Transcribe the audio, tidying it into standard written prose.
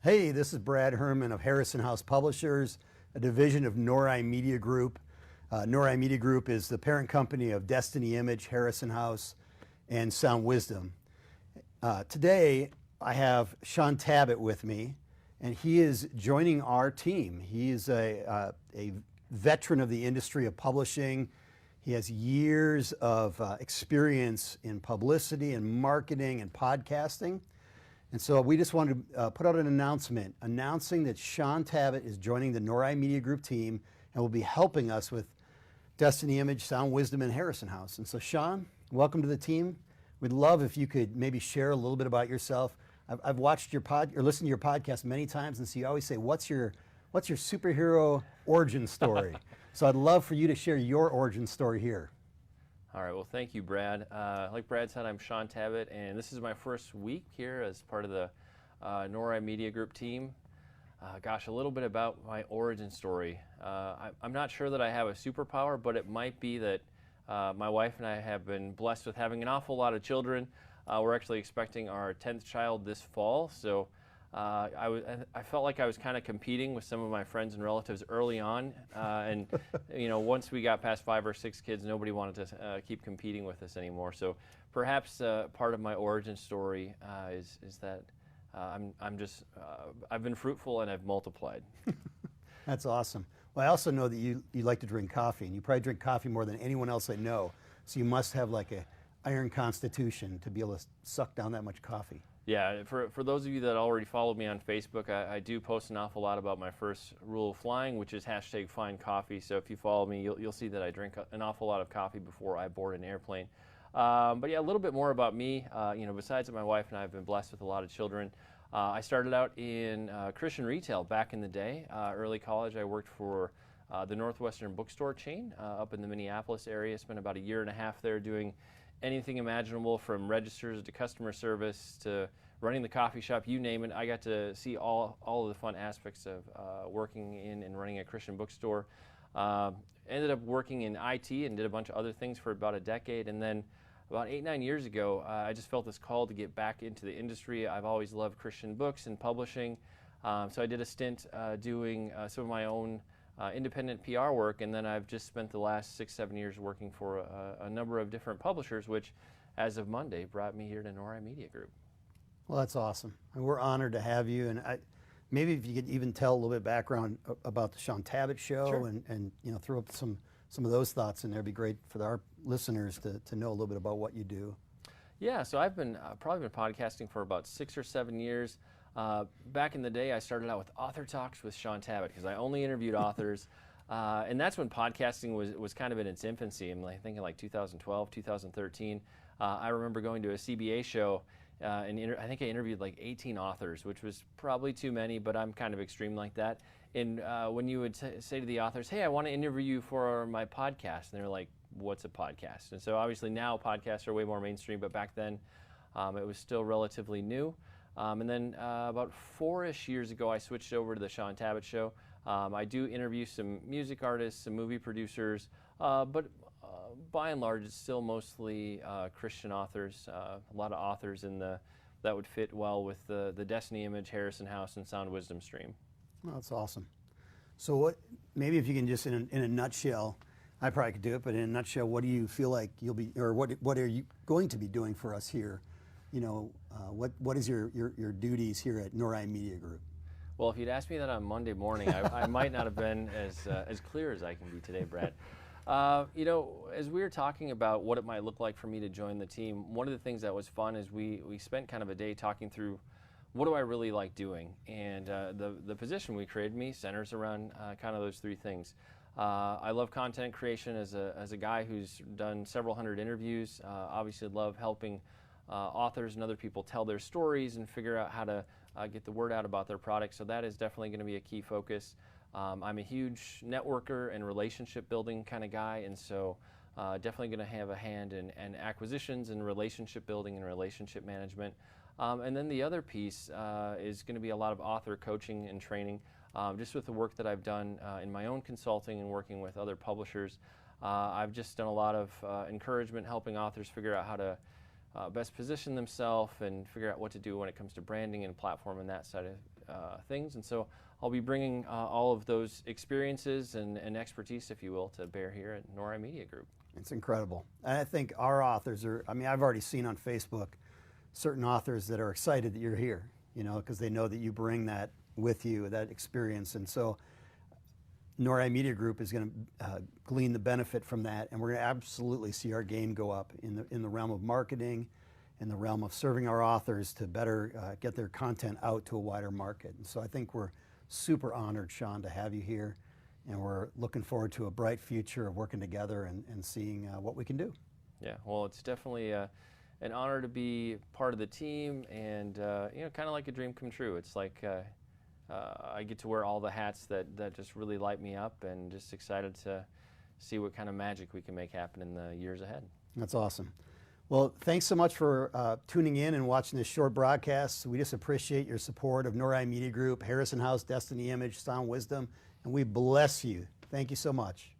Hey, this is Brad Herman of Harrison House Publishers, a division of Nori Media Group. Nori Media Group is the parent company of Destiny Image, Harrison House, and Sound Wisdom. Today, I have Shaun Tabatt with me, and he is joining our team. He is a veteran of the industry of publishing. He has years of experience in publicity and marketing and podcasting. And so we just wanted to put out an announcement announcing that Shaun Tabatt is joining the Nori Media Group team and will be helping us with Destiny Image, Sound Wisdom, and Harrison House. And so Shaun, welcome to the team. We'd love if you could maybe share a little bit about yourself. I've watched your listened to your podcast many times, and so you always say, what's your superhero origin story? So I'd love for you to share your origin story here. All right, well, thank you, Brad. Like Brad said, I'm Shaun Tabatt, and this is my first week here as part of the Nori Media Group team. Gosh, a little bit about my origin story. I'm not sure that I have a superpower, but it might be that my wife and I have been blessed with having an awful lot of children. We're actually expecting our 10th child this fall, so I felt like I was kind of competing with some of my friends and relatives early on, and once we got past 5 or 6 kids, nobody wanted to keep competing with us anymore. So perhaps part of my origin story is that I've been fruitful and I've multiplied. That's awesome. Well, I also know that you like to drink coffee, and you probably drink coffee more than anyone else I know. So you must have like a iron constitution to be able to suck down that much coffee. Yeah, for those of you that already followed me on Facebook, I do post an awful lot about my first rule of flying, which is #FindCoffee. So if you follow me, you'll see that I drink an awful lot of coffee before I board an airplane. But yeah, a little bit more about me. Besides that my wife and I have been blessed with a lot of children, I started out in Christian retail back in the day. Early college, I worked for the Northwestern bookstore chain up in the Minneapolis area. Spent about a year and a half there doing anything imaginable, from registers to customer service to running the coffee shop, you name it. I got to see all of the fun aspects of working in and running a Christian bookstore. Ended up working in IT and did a bunch of other things for about a decade. And then about 8-9 years ago, I just felt this call to get back into the industry. I've always loved Christian books and publishing. So I did a stint doing some of my own independent PR work, and then I've just spent the last 6-7 years working for a number of different publishers, which as of Monday brought me here to Nori Media Group. Well, that's awesome. And we're honored to have you. And maybe if you could even tell a little bit of background about the Shaun Tabatt Show. Sure. and throw up some of those thoughts in there. It'd be great for our listeners to know a little bit about what you do. Yeah, so I've been probably been podcasting for about 6 or 7 years. Back in the day, I started out with Author Talks with Shaun Tabatt because I only interviewed authors. And that's when podcasting was kind of in its infancy. I'm thinking like 2012, 2013. I remember going to a CBA show, and I think I interviewed like 18 authors, which was probably too many, but I'm kind of extreme like that. And when you would say to the authors, hey, I want to interview you for my podcast, and they're like, what's a podcast? And so obviously now podcasts are way more mainstream, but back then it was still relatively new. And then about 4-ish years ago, I switched over to the Shaun Tabatt Show. I do interview some music artists, some movie producers, but by and large, it's still mostly Christian authors. A lot of authors that would fit well with the Destiny Image, Harrison House, and Sound Wisdom stream. Well, that's awesome. So maybe if you can just in a nutshell, I probably could do it, but in a nutshell, what do you feel like you'll be, or what are you going to be doing for us here? What is your duties here at Nori Media Group? Well, if you'd asked me that on Monday morning, I might not have been as clear as I can be today, Brad. As we were talking about what it might look like for me to join the team, one of the things that was fun is we spent kind of a day talking through what do I really like doing, and the position we created me centers around kind of those 3 things. I love content creation as a guy who's done several hundred interviews. Obviously love helping authors and other people tell their stories and figure out how to get the word out about their products. So that is definitely going to be a key focus. I'm a huge networker and relationship building kind of guy, and so definitely going to have a hand in acquisitions and relationship building and relationship management. And then the other piece is going to be a lot of author coaching and training. Just with the work that I've done in my own consulting and working with other publishers, I've just done a lot of encouragement, helping authors figure out how to best position themselves and figure out what to do when it comes to branding and platform and that side of things. And so I'll be bringing all of those experiences and expertise, if you will, to bear here at Nori Media Group. It's incredible. And I think our authors are, I mean, I've already seen on Facebook certain authors that are excited that you're here, you know, because they know that you bring that with you, that experience. And so Nori Media Group is going to glean the benefit from that, and we're going to absolutely see our game go up in the realm of marketing, in the realm of serving our authors to better get their content out to a wider market. And so I think we're super honored, Shaun, to have you here, and we're looking forward to a bright future of working together and seeing what we can do. Yeah, well, it's definitely an honor to be part of the team, and you know, kind of like a dream come true. It's like I get to wear all the hats that just really light me up, and just excited to see what kind of magic we can make happen in the years ahead. That's awesome. Well, thanks so much for tuning in and watching this short broadcast. We just appreciate your support of Nori Media Group, Harrison House, Destiny Image, Sound Wisdom, and we bless you. Thank you so much.